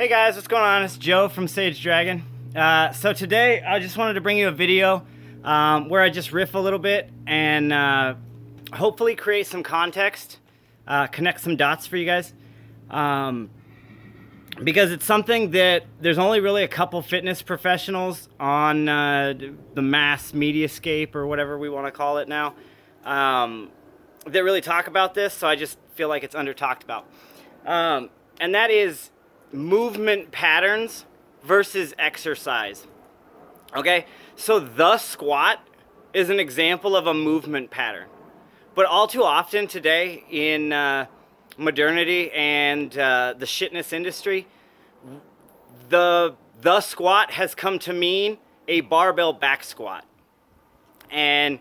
Hey guys, what's going on? It's Joe from Sage Dragon. So today I just wanted to bring you a video where I just riff a little bit and hopefully create some context, connect some dots for you guys. Because it's something that there's only really a couple fitness professionals on the mass mediascape or whatever we want to call it now that really talk about this, so I just feel like it's under talked about. And that is movement patterns versus exercise. Okay, so the squat is an example of a movement pattern, but all too often today in modernity and the shitness industry, the squat has come to mean a barbell back squat. And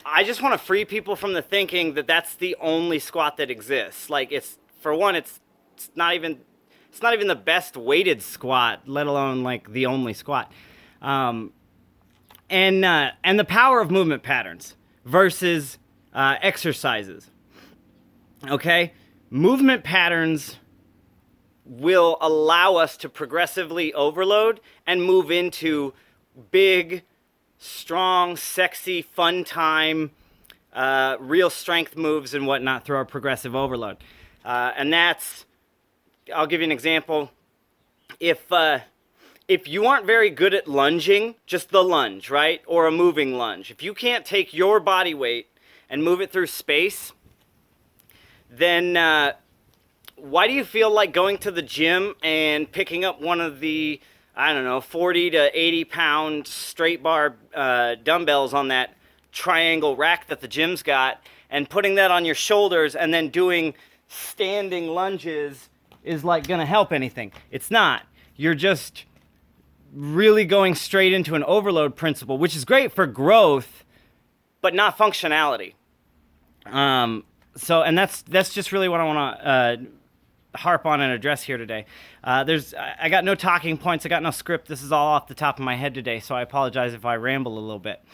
I just want to free people from the thinking that that's the only squat that exists. Like, it's, for one, it's not even the best weighted squat, let alone like the only squat. And the power of movement patterns versus exercises. Okay, movement patterns will allow us to progressively overload and move into big, strong, sexy, fun time, real strength moves and whatnot through our progressive overload. And that's, I'll give you an example. If you aren't very good at lunging, just the lunge, right? Or a moving lunge. If you can't take your body weight and move it through space, then why do you feel like going to the gym and picking up one of the, I don't know, 40 to 80 pound straight bar dumbbells on that triangle rack that the gym's got and putting that on your shoulders and then doing standing lunges is like gonna help anything? It's not. You're just really going straight into an overload principle, which is great for growth, but not functionality. So, and that's just really what I want to harp on and address here today. I got no talking points. I got no script. This is all off the top of my head today, so I apologize if I ramble a little bit.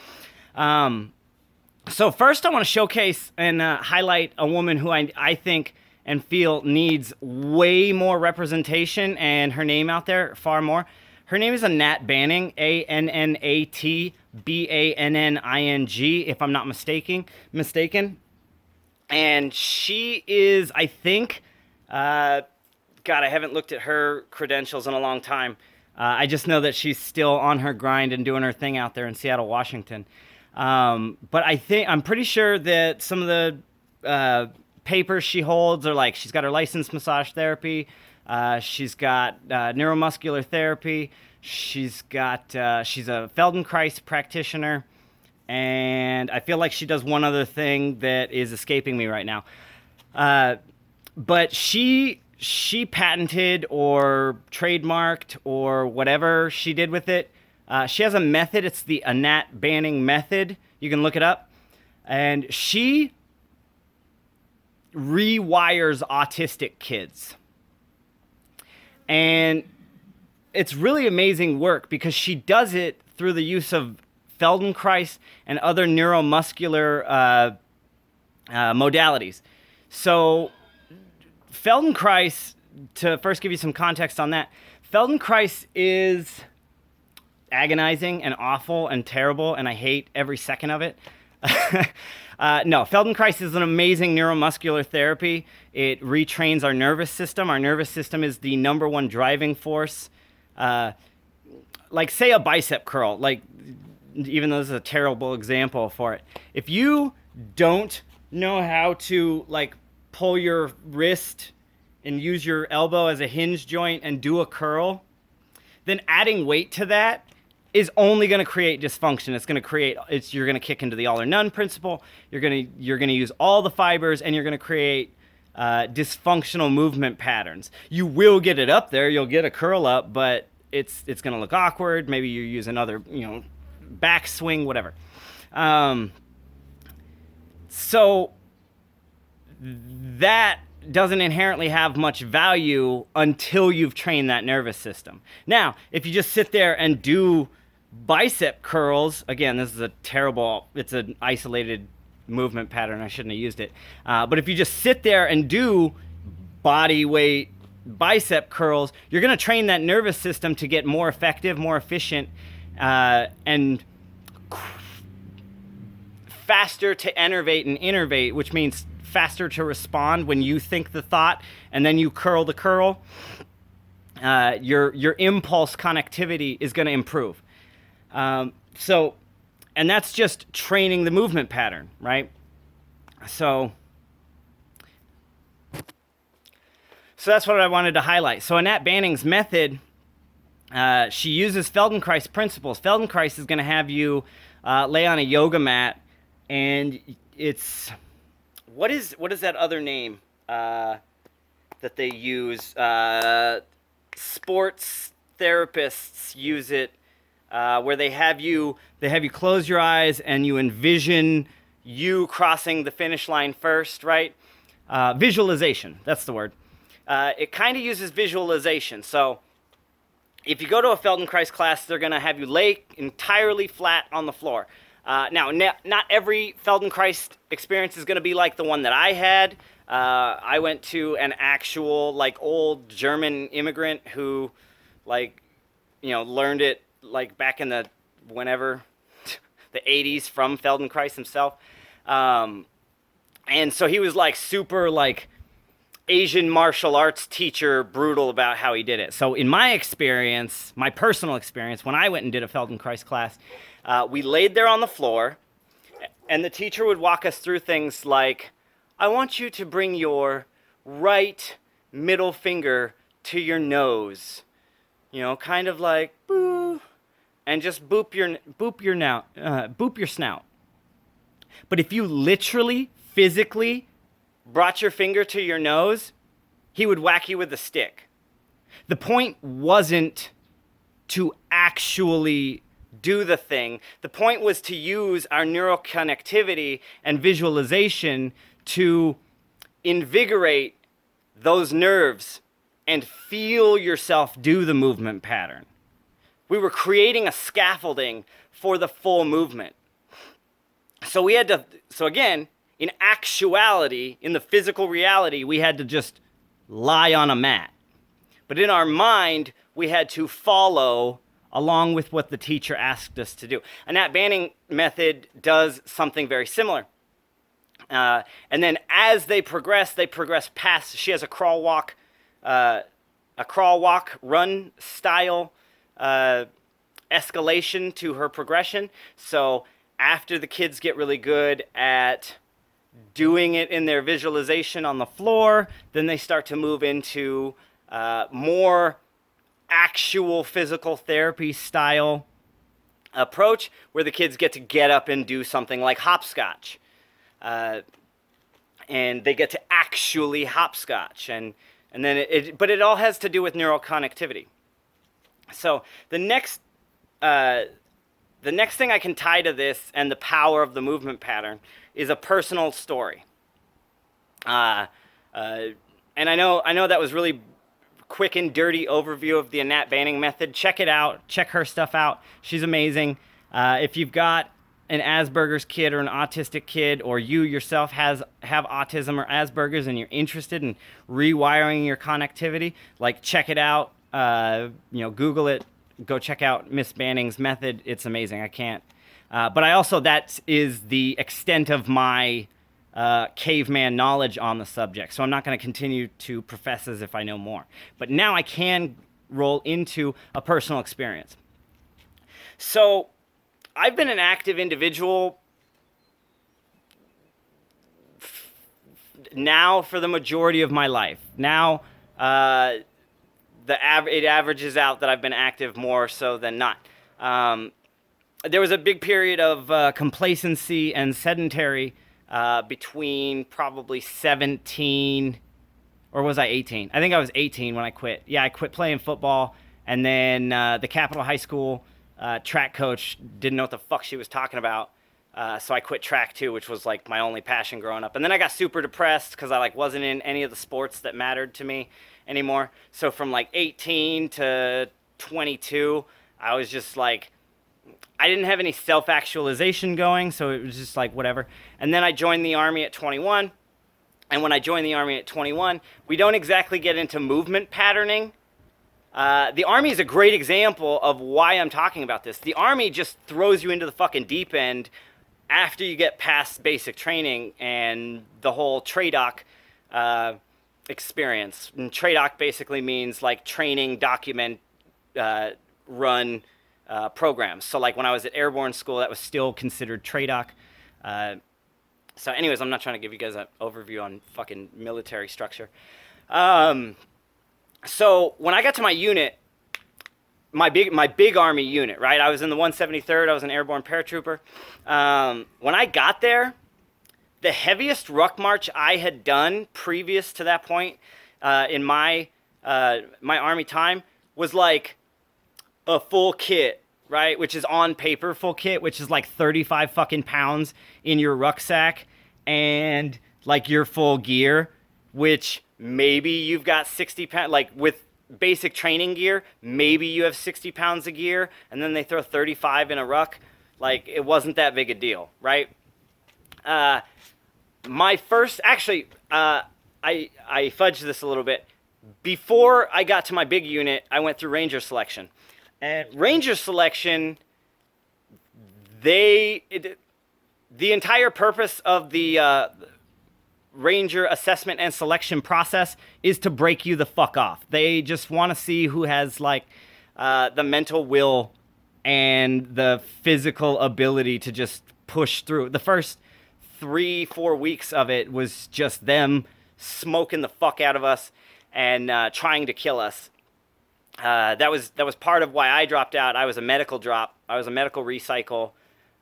So first I want to showcase and highlight a woman who I think and feel needs way more representation and her name out there far more. Her name is Annat Banning, Annat Banning, if I'm not mistaken. And she is, I think, God, I haven't looked at her credentials in a long time. I just know that she's still on her grind and doing her thing out there in Seattle, Washington. But I'm pretty sure that some of the papers she holds are like, she's got her licensed massage therapy, she's got neuromuscular therapy, she's a Feldenkrais practitioner, and I feel like she does one other thing that is escaping me right now. But she patented or trademarked or whatever she did with it. She has a method. It's the Annat Banning method. You can look it up. And she rewires autistic kids. And it's really amazing work because she does it through the use of Feldenkrais and other neuromuscular modalities. So Feldenkrais, to first give you some context on that, Feldenkrais is agonizing and awful and terrible, and I hate every second of it. No, Feldenkrais is an amazing neuromuscular therapy. It retrains our nervous system. Our nervous system is the number one driving force. Like, say, a bicep curl, like, even though this is a terrible example for it. If you don't know how to, like, pull your wrist and use your elbow as a hinge joint and do a curl, then adding weight to that is only going to create dysfunction. You're going to kick into the all or none principle. You're going to use all the fibers, and you're going to create dysfunctional movement patterns. You will get it up there. You'll get a curl up, but it's going to look awkward. Maybe you use another, back swing, whatever. So that doesn't inherently have much value until you've trained that nervous system. Now, if you just sit there and do bicep curls, again, this is it's an isolated movement pattern. I shouldn't have used it. But if you just sit there and do body weight bicep curls, you're going to train that nervous system to get more effective, more efficient, and faster to enervate and innervate, which means faster to respond when you think the thought and then you curl the curl. Your impulse connectivity is going to improve. And that's just training the movement pattern, right? So that's what I wanted to highlight. So Annette Banning's method, she uses Feldenkrais principles. Feldenkrais is going to have you lay on a yoga mat, and it's what is that other name that they use? Sports therapists use it, where they have you close your eyes and you envision you crossing the finish line first, right? Visualization, that's the word. It kind of uses visualization. So if you go to a Feldenkrais class, they're going to have you lay entirely flat on the floor. Now, not every Feldenkrais experience is going to be like the one that I had. I went to an actual, like, old German immigrant who, like, learned it, like, back in the 80s from Feldenkrais himself. And so he was, like, super, like, Asian martial arts teacher, brutal about how he did it. So in my experience, my personal experience, when I went and did a Feldenkrais class, we laid there on the floor, and the teacher would walk us through things like, I want you to bring your right middle finger to your nose, kind of like, boo, and just boop your snout. But if you literally, physically brought your finger to your nose, he would whack you with a stick. The point wasn't to actually do the thing. The point was to use our neural connectivity and visualization to invigorate those nerves and feel yourself do the movement pattern. We were creating a scaffolding for the full movement. So again, in actuality, in the physical reality, we had to just lie on a mat. But in our mind, we had to follow along with what the teacher asked us to do. And that Banning method does something very similar. And then as they progress past, she has a crawl walk run style escalation to her progression. So after the kids get really good at doing it in their visualization on the floor, then they start to move into more actual physical therapy style approach, where the kids get to get up and do something like hopscotch. And they get to actually hopscotch. And then but it all has to do with neural connectivity. So the next thing I can tie to this and the power of the movement pattern is a personal story. And I know that was really quick and dirty overview of the Annette Banning method. Check it out. Check her stuff out. She's amazing. If you've got an Asperger's kid or an autistic kid, or you yourself have autism or Asperger's and you're interested in rewiring your connectivity, like, check it out. Google it. Go check out Miss Banning's method. It's amazing. I can't. But I also, that is the extent of my caveman knowledge on the subject. So I'm not going to continue to profess as if I know more. But now I can roll into a personal experience. So I've been an active individual now for the majority of my life. Now, it averages out that I've been active more so than not. There was a big period of complacency and sedentary between probably 17, or was I 18? I think I was 18 when I quit. Yeah, I quit playing football, and then the Capitol High School track coach didn't know what the fuck she was talking about. So I quit track too, which was like my only passion growing up. And then I got super depressed because I wasn't in any of the sports that mattered to me anymore. So from 18 to 22, I was just I didn't have any self-actualization going, so it was just whatever. And then I joined the Army at 21, And when I joined the Army at 21, we don't exactly get into movement patterning. The Army is a great example of why I'm talking about this. The Army just throws you into the fucking deep end after you get past basic training and the whole TRADOC experience. And TRADOC basically means like training, document, run programs. So like when I was at airborne school, that was still considered TRADOC. So anyways, I'm not trying to give you guys an overview on fucking military structure. So when I got to my unit, my big Army unit, right? I was in the 173rd. I was an airborne paratrooper. When I got there, the heaviest ruck march I had done previous to that point in my Army time was like a full kit, right? Which is on paper full kit, which is like 35 fucking pounds in your rucksack, and like your full gear, which maybe you've got 60 pounds, like with basic training gear, maybe you have 60 pounds of gear, and then they throw 35 in a ruck. Like, it wasn't that big a deal, right? My first, actually, I fudged this a little bit. Before I got to my big unit, I went through Ranger selection. And Ranger selection, the entire purpose of the Ranger assessment and selection process is to break you the fuck off. They just want to see who has like the mental will and the physical ability to just push through. The first 3-4 weeks of it was just them smoking the fuck out of us and trying to kill us. That was part of why I dropped out. I was a medical drop. I was a medical recycle.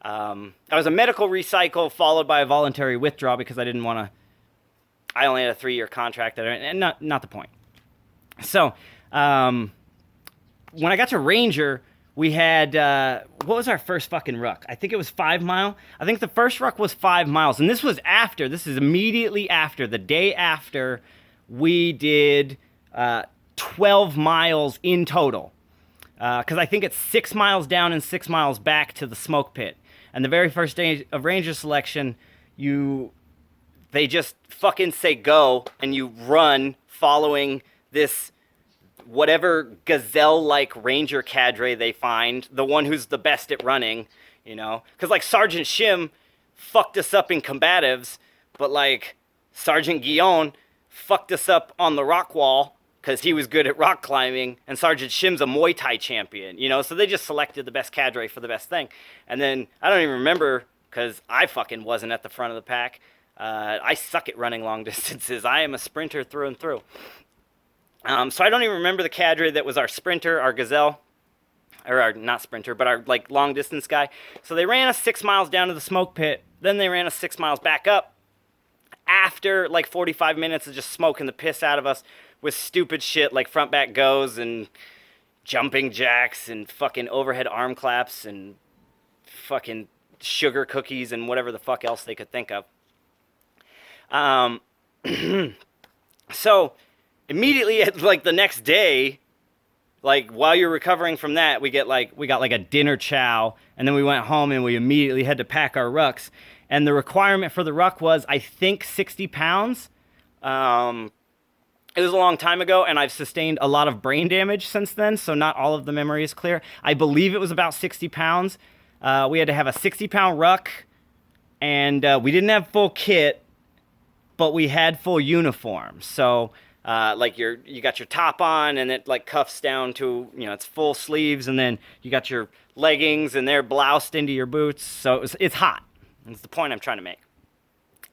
I was a medical recycle followed by a voluntary withdrawal because I didn't want to. I only had a 3-year contract, and not the point. So when I got to Ranger, we had what was our first fucking ruck? I think it was 5 mile. I think the first ruck was 5 miles, and this is immediately after, the day after we did 12 miles in total, because I think it's 6 miles down and 6 miles back to the smoke pit. And the very first day of Ranger selection, they just fucking say go, and you run following this whatever gazelle-like Ranger cadre they find, the one who's the best at running, you know? Because like Sergeant Shim fucked us up in combatives, but like Sergeant Guillon fucked us up on the rock wall because he was good at rock climbing, and Sergeant Shim's a Muay Thai champion, you know? So they just selected the best cadre for the best thing. And then, I don't even remember, because I fucking wasn't at the front of the pack. I suck at running long distances. I am a sprinter through and through. So I don't even remember the cadre that was our sprinter, our gazelle, or our, not sprinter, but our like long distance guy. So they ran us 6 miles down to the smoke pit. Then they ran us 6 miles back up after like 45 minutes of just smoking the piss out of us with stupid shit like front back goes and jumping jacks and fucking overhead arm claps and fucking sugar cookies and whatever the fuck else they could think of. So immediately at like the next day, like while you're recovering from that, we got like a dinner chow, and then we went home and we immediately had to pack our rucks. And the requirement for the ruck was, I think, 60 pounds. It was a long time ago, and I've sustained a lot of brain damage since then, so not all of the memory is clear. I believe it was about 60 pounds. We had to have a 60-pound ruck, and we didn't have full kit, but we had full uniform. So, like you got your top on, and it like cuffs down to, you know, it's full sleeves, and then you got your leggings, and they're bloused into your boots. So it's hot. That's the point I'm trying to make.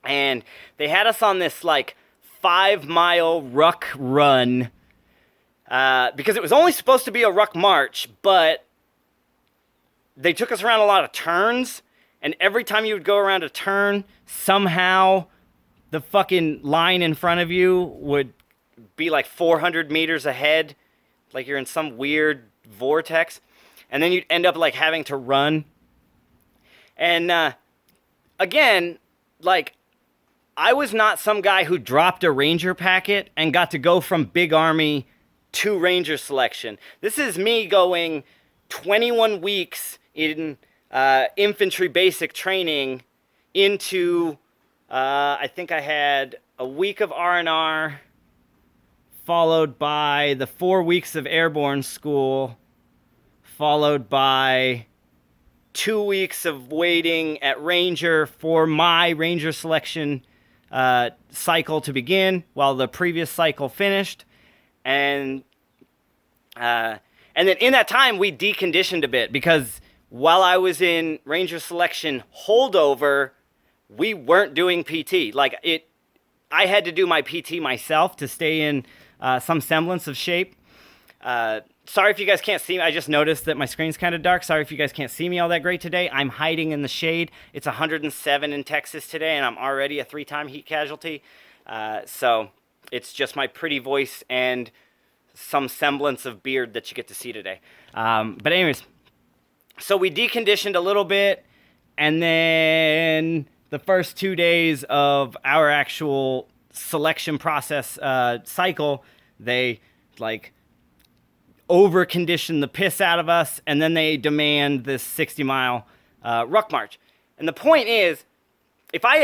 And they had us on this like 5-mile ruck run because it was only supposed to be a ruck march, but they took us around a lot of turns, and every time you would go around a turn, somehow the fucking line in front of you would be like 400 meters ahead, like you're in some weird vortex, and then you'd end up like having to run. And again, like, I was not some guy who dropped a Ranger packet and got to go from Big Army to Ranger selection. This is me going 21 weeks in infantry basic training into, I think I had a week of R&R, followed by the 4 weeks of airborne school, followed by 2 weeks of waiting at Ranger for my Ranger selection cycle to begin while the previous cycle finished. And then in that time, we deconditioned a bit because while I was in Ranger selection holdover, we weren't doing PT. I had to do my PT myself to stay in some semblance of shape. Sorry if you guys can't see me. I just noticed that my screen's kind of dark. Sorry if you guys can't see me all that great today. I'm hiding in the shade. It's 107 in Texas today, and I'm already a 3-time heat casualty. So it's just my pretty voice and some semblance of beard that you get to see today. But anyways, so we deconditioned a little bit, and then the first 2 days of our actual selection process cycle, they over-condition the piss out of us, and then they demand this 60-mile ruck march. And the point is, if I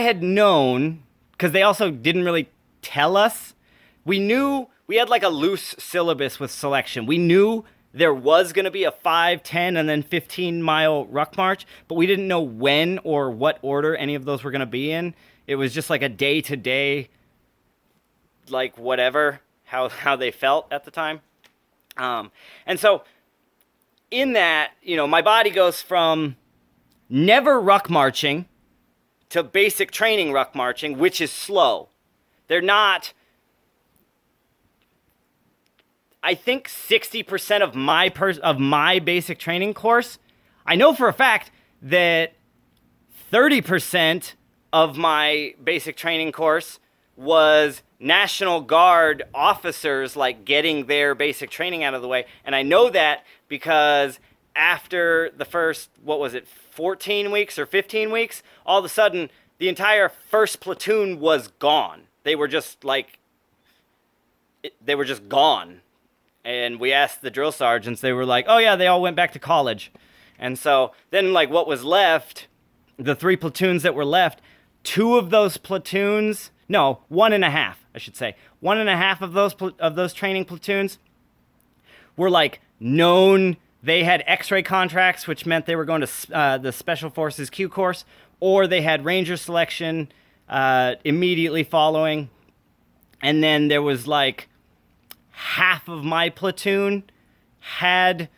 had known, because they also didn't really tell us, we knew we had a loose syllabus with selection. We knew there was going to be a 5, 10, and then 15-mile ruck march, but we didn't know when or what order any of those were going to be in. It was just a day-to-day, whatever, how they felt at the time. And so in that, my body goes from never ruck marching to basic training ruck marching, which is slow. They're not, I think 60% of my basic training course, I know for a fact that 30% of my basic training course was National Guard officers getting their basic training out of the way. And I know that because after the first, 14 weeks or 15 weeks, all of a sudden the entire first platoon was gone. They were just gone. And we asked the drill sergeants, they were like, oh yeah, they all went back to college. And so then what was left, the 3 platoons that were left, 2 of those platoons, no, 1.5, I should say. 1.5 of those training platoons were known. They had X-ray contracts, which meant they were going to the Special Forces Q course, or they had Ranger selection immediately following. And then there was half of my platoon had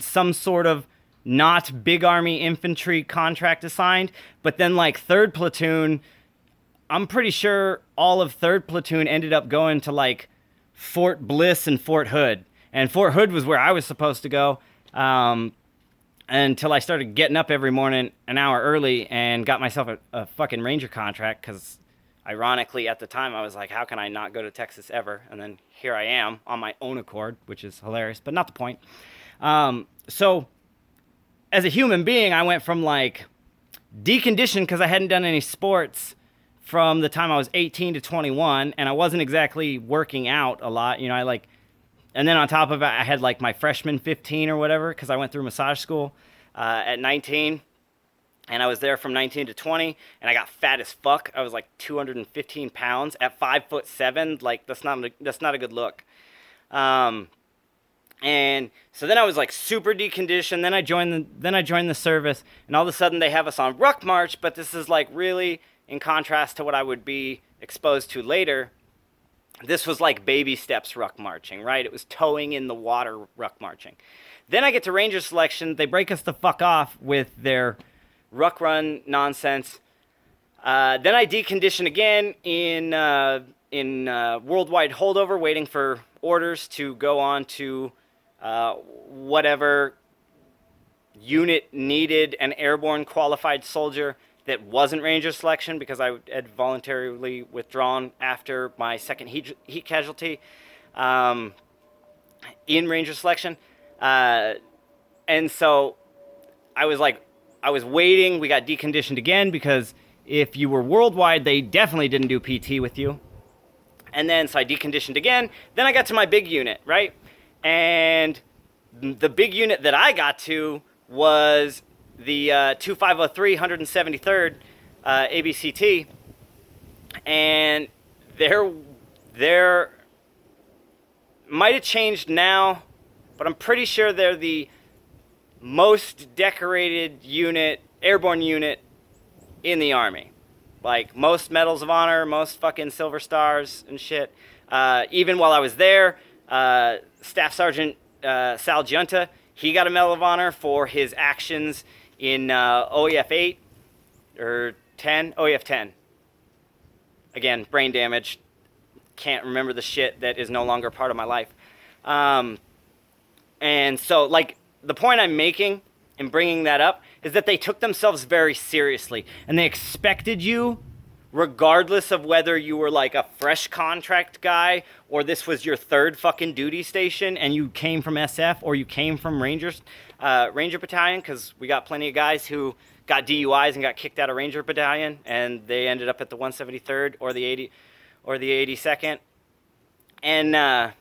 some sort of not big army infantry contract assigned, but then 3rd platoon, I'm pretty sure all of 3rd platoon ended up going to Fort Bliss and Fort Hood. And Fort Hood was where I was supposed to go until I started getting up every morning an hour early and got myself a fucking Ranger contract, because ironically at the time I was like, how can I not go to Texas ever? And then here I am on my own accord, which is hilarious, but not the point. So as a human being, I went from deconditioned because I hadn't done any sports from the time I was 18 to 21, and I wasn't exactly working out a lot. And then on top of it, I had my freshman 15 or whatever, because I went through massage school at 19, and I was there from 19 to 20, and I got fat as fuck. I was 215 pounds at 5'7". That's not a good look. And so then I was super deconditioned. Then I joined the service, and all of a sudden they have us on ruck march. But this is really in contrast to what I would be exposed to later. This was baby steps ruck marching, right? It was towing in the water ruck marching. Then I get to Ranger selection. They break us the fuck off with their ruck run nonsense. Then I decondition again in worldwide holdover, waiting for orders to go on to whatever unit needed an airborne qualified soldier that wasn't Ranger selection, because I had voluntarily withdrawn after my second heat casualty in Ranger selection. And so I was waiting. We got deconditioned again, because if you were worldwide, they definitely didn't do PT with you. And then so I deconditioned again. Then I got to my big unit, right? And the big unit that I got to was the 2503 173rd ABCT, and they're might have changed now, but I'm pretty sure they're the most decorated unit, airborne unit in the Army. Like, most Medals of Honor, most fucking Silver Stars and shit. Even while I was there, Staff Sergeant Sal Giunta, he got a Medal of Honor for his actions in OEF 8 or 10, OEF 10. Again, brain damage. Can't remember the shit that is no longer part of my life. And so, like, the point I'm making in bringing that up is that they took themselves very seriously, and they expected you, regardless of whether you were like a fresh contract guy or this was your third fucking duty station and you came from SF or you came from Ranger Battalion, because we got plenty of guys who got DUIs and got kicked out of Ranger Battalion and they ended up at the 173rd or the 80 or the 82nd. And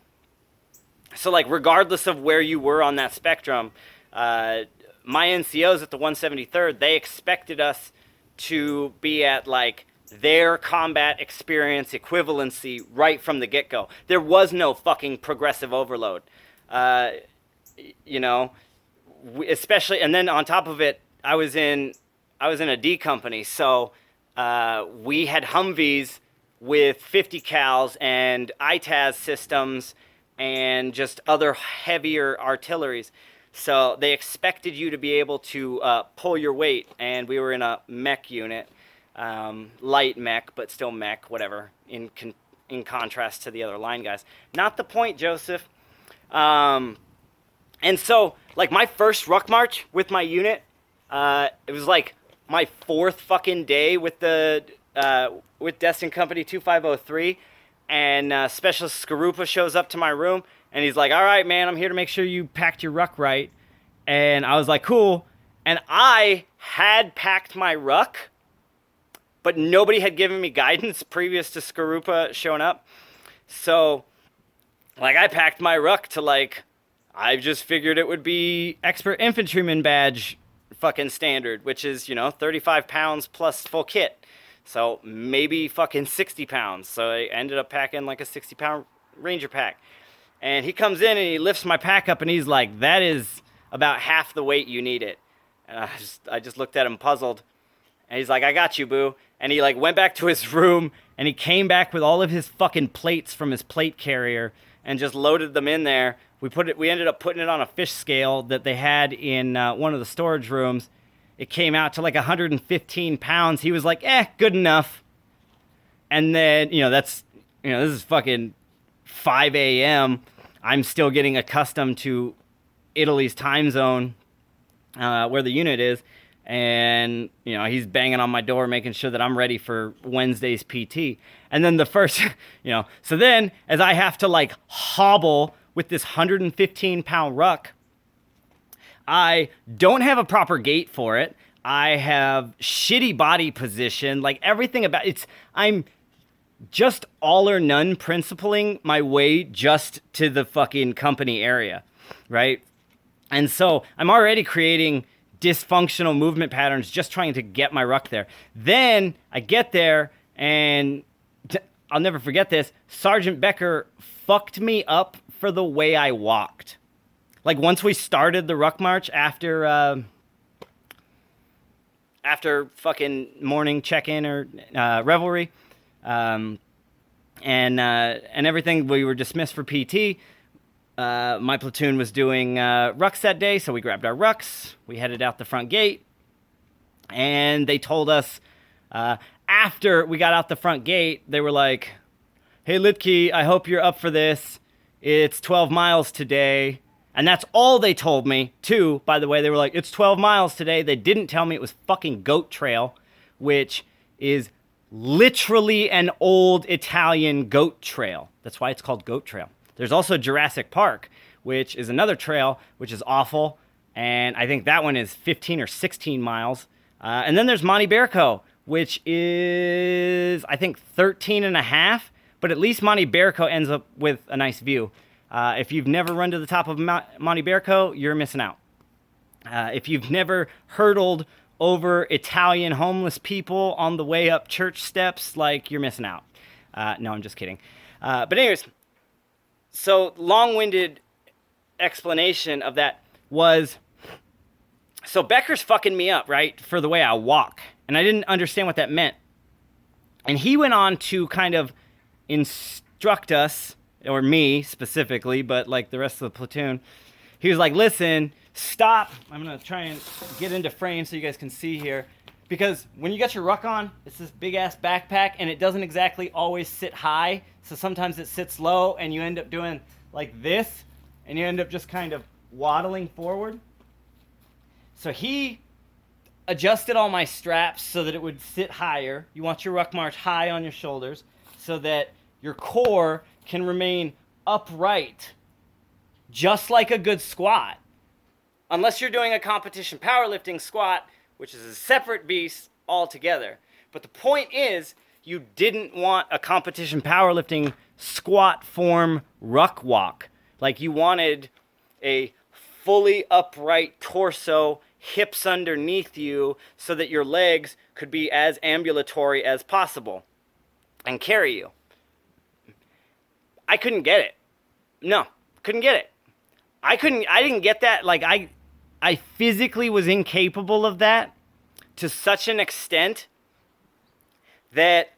so, like, regardless of where you were on that spectrum, my NCOs at the 173rd, they expected us to be at, like, their combat experience equivalency right from the get-go. There was no fucking progressive overload. You know, especially, and then on top of it, I was in a D company, so we had Humvees with 50 cals and ITAS systems and just other heavier artilleries. So they expected you to be able to pull your weight, and we were in a mech unit, light mech, but still mech, whatever, in contrast to the other line guys. Not the point, Joseph. And so, like, my first ruck march with my unit, it was like my fourth fucking day with the with Destin Company 2503, and Specialist Skarupa shows up to my room, and he's like, all right, man, I'm here to make sure you packed your ruck right. And I was like, cool. And I had packed my ruck, but nobody had given me guidance previous to Skarupa showing up. So, like, I packed my ruck to, like, I just figured it would be expert infantryman badge fucking standard, which is, you know, 35 pounds plus full kit. So maybe fucking 60 pounds. So I ended up packing like a 60-pound Ranger pack. And he comes in and he lifts my pack up and he's like, that is about half the weight you need it. And I just looked at him puzzled. And he's like, I got you, boo. And he, like, went back to his room and he came back with all of his fucking plates from his plate carrier and just loaded them in there. We ended up putting it on a fish scale that they had in one of the storage rooms. It came out to like 115 pounds. He was like, good enough. And then, this is fucking 5 a.m. I'm still getting accustomed to Italy's time zone, where the unit is. And, he's banging on my door, making sure that I'm ready for Wednesday's PT. And then the first, so then as I have to, like, hobble with this 115-pound ruck, I don't have a proper gait for it. I have shitty body position. Like, everything about it's, I'm just all or none principling my way just to the fucking company area, right? And so I'm already creating dysfunctional movement patterns just trying to get my ruck there. Then I get there, and I'll never forget this. Sergeant Becker fucked me up for the way I walked. Like, once we started the ruck march after fucking morning check-in or revelry, and everything, we were dismissed for PT. My platoon was doing rucks that day, so we grabbed our rucks. We headed out the front gate, and they told us after we got out the front gate, they were like, "Hey, Litke, I hope you're up for this. It's 12 miles today." And that's all they told me, too. By the way, they were like, it's 12 miles today. They didn't tell me it was fucking Goat Trail, which is literally an old Italian goat trail. That's why it's called Goat Trail. There's also Jurassic Park, which is another trail, which is awful. And I think that one is 15 or 16 miles. And then there's Monte Berco, which is, I think, 13 and a half. But at least Monte Berco ends up with a nice view. If you've never run to the top of Monte Berco, you're missing out. If you've never hurdled over Italian homeless people on the way up church steps, like, you're missing out. No, I'm just kidding. But anyways, so long-winded explanation of that was, so Becker's fucking me up, right, for the way I walk. And I didn't understand what that meant. And he went on to kind of instruct us, or me specifically, but like the rest of the platoon. He was like, listen, stop. I'm going to try and get into frame so you guys can see here. Because when you got your ruck on, it's this big-ass backpack, and it doesn't exactly always sit high. So sometimes it sits low, and you end up doing like this, and you end up just kind of waddling forward. So he adjusted all my straps so that it would sit higher. You want your ruck march high on your shoulders so that your core can remain upright, just like a good squat. Unless you're doing a competition powerlifting squat, which is a separate beast altogether. But the point is, you didn't want a competition powerlifting squat form ruck walk. Like, you wanted a fully upright torso, hips underneath you, so that your legs could be as ambulatory as possible and carry you. I couldn't get it. No, couldn't get it. I didn't get that. Like, I physically was incapable of that to such an extent that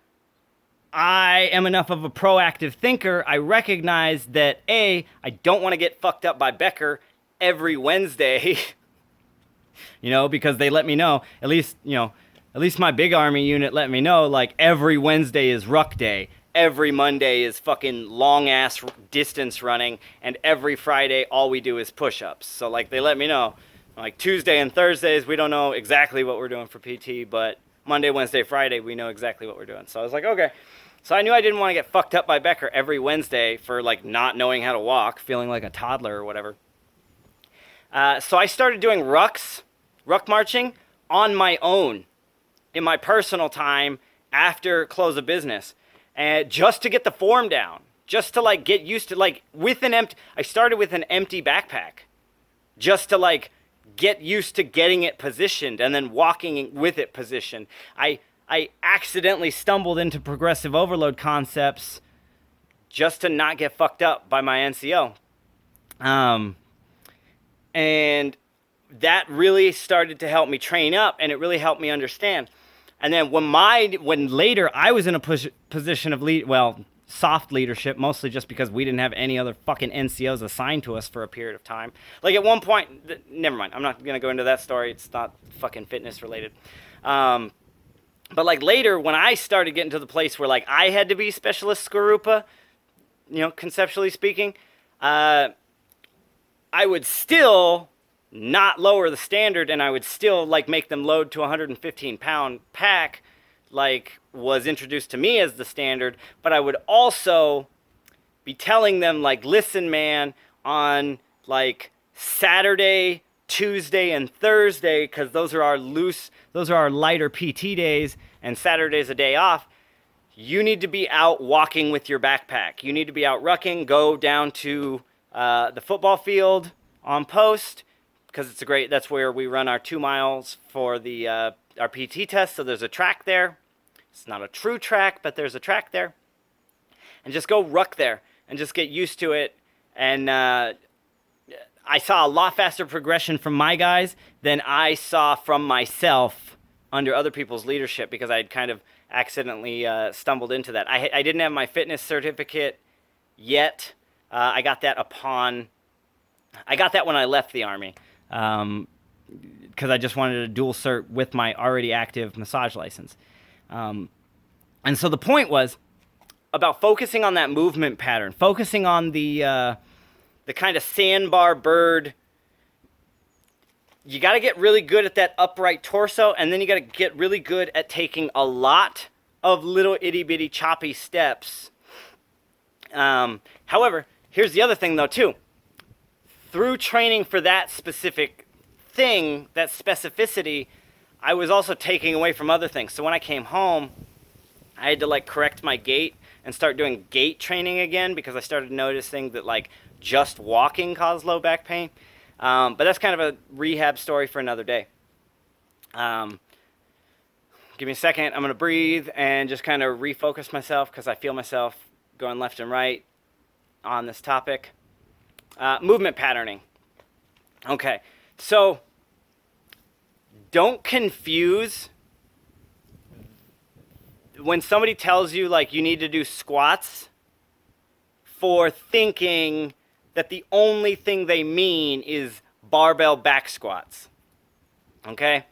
I am enough of a proactive thinker. I recognize that, A, I don't want to get fucked up by Becker every Wednesday, because they let me know, at least my big army unit let me know, like, every Wednesday is ruck day. Every Monday is fucking long-ass distance running, and every Friday, all we do is push-ups. So, like, they let me know, like, Tuesday and Thursdays, we don't know exactly what we're doing for PT, but Monday, Wednesday, Friday, we know exactly what we're doing. So I was like, okay. So I knew I didn't want to get fucked up by Becker every Wednesday for, like, not knowing how to walk, feeling like a toddler or whatever. So I started doing ruck marching on my own in my personal time after close of business. And just to get the form down, just to, like, get used to, like, I started with an empty backpack, just to, like, get used to getting it positioned and then walking with it positioned. I accidentally stumbled into progressive overload concepts just to not get fucked up by my NCO. And that really started to help me train up, and it really helped me understand. And then when later I was in a position of soft leadership, mostly just because we didn't have any other fucking NCOs assigned to us for a period of time. Like, at one point, never mind, I'm not going to go into that story. It's not fucking fitness related. But, like, later when I started getting to the place where, like, I had to be specialist Skorupa, conceptually speaking, I would still not lower the standard, and I would still, like, make them load to a 115-pound pack, like was introduced to me as the standard, but I would also be telling them, like, listen, man, on, like, Saturday, Tuesday, and Thursday, because those are our lighter PT days, and Saturday's a day off, you need to be out walking with your backpack. You need to be out rucking, go down to the football field on post, because that's where we run our 2 miles for the our PT test, so there's a track there. It's not a true track, but there's a track there. And just go ruck there and just get used to it. And I saw a lot faster progression from my guys than I saw from myself under other people's leadership, because I had kind of accidentally stumbled into that. I didn't have my fitness certificate yet. I got that when I left the Army. Because I just wanted a dual cert with my already active massage license. And so the point was about focusing on that movement pattern, focusing on the kind of sandbar bird. You got to get really good at that upright torso, and then you got to get really good at taking a lot of little itty-bitty choppy steps. However, here's the other thing, though, too. Through training for that specific thing, that specificity, I was also taking away from other things. So when I came home, I had to, like, correct my gait and start doing gait training again, because I started noticing that, like, just walking caused low back pain. But that's kind of a rehab story for another day. Give me a second. I'm going to breathe and just kind of refocus myself because I feel myself going left and right on this topic. Movement patterning. Okay, so don't confuse when somebody tells you like you need to do squats for thinking that the only thing they mean is barbell back squats. Okay?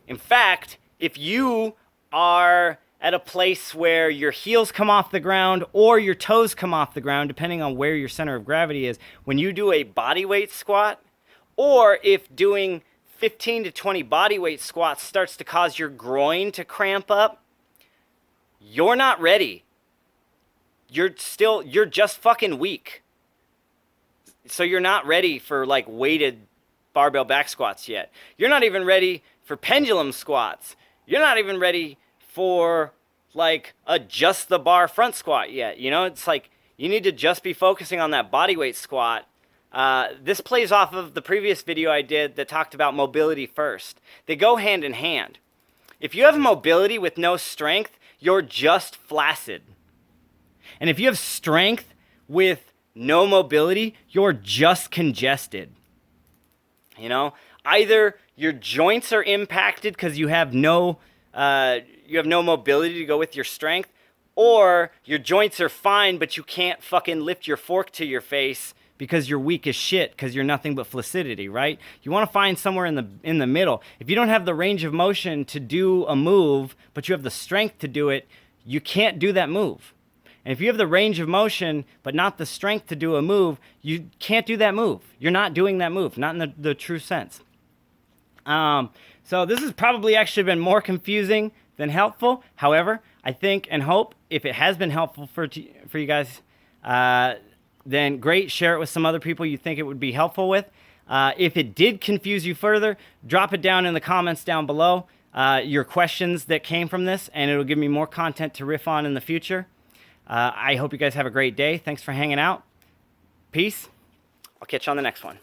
In fact, if you are at a place where your heels come off the ground or your toes come off the ground, depending on where your center of gravity is, when you do a body weight squat, or if doing 15 to 20 body weight squats starts to cause your groin to cramp up, you're not ready. You're just fucking weak. So you're not ready for like weighted barbell back squats yet. You're not even ready for pendulum squats. You're not even ready for like adjust the bar front squat yet. You know, it's like you need to just be focusing on that body weight squat. This plays off of the previous video I did that talked about mobility first. They go hand in hand. If you have mobility with no strength, you're just flaccid. And if you have strength with no mobility, you're just congested. You know, either your joints are impacted because you have no mobility to go with your strength, or your joints are fine but you can't fucking lift your fork to your face because you're weak as shit because you're nothing but flaccidity, right? You want to find somewhere in the middle. If you don't have the range of motion to do a move, but you have the strength to do it, you can't do that move. And if you have the range of motion, but not the strength to do a move, you can't do that move. You're not doing that move, not in the true sense. So this has probably actually been more confusing than helpful. However, I think and hope if it has been helpful for you guys, then great, share it with some other people you think it would be helpful with. If it did confuse you further, drop it down in the comments down below, your questions that came from this, and it'll give me more content to riff on in the future. I hope you guys have a great day. Thanks for hanging out. Peace. I'll catch you on the next one.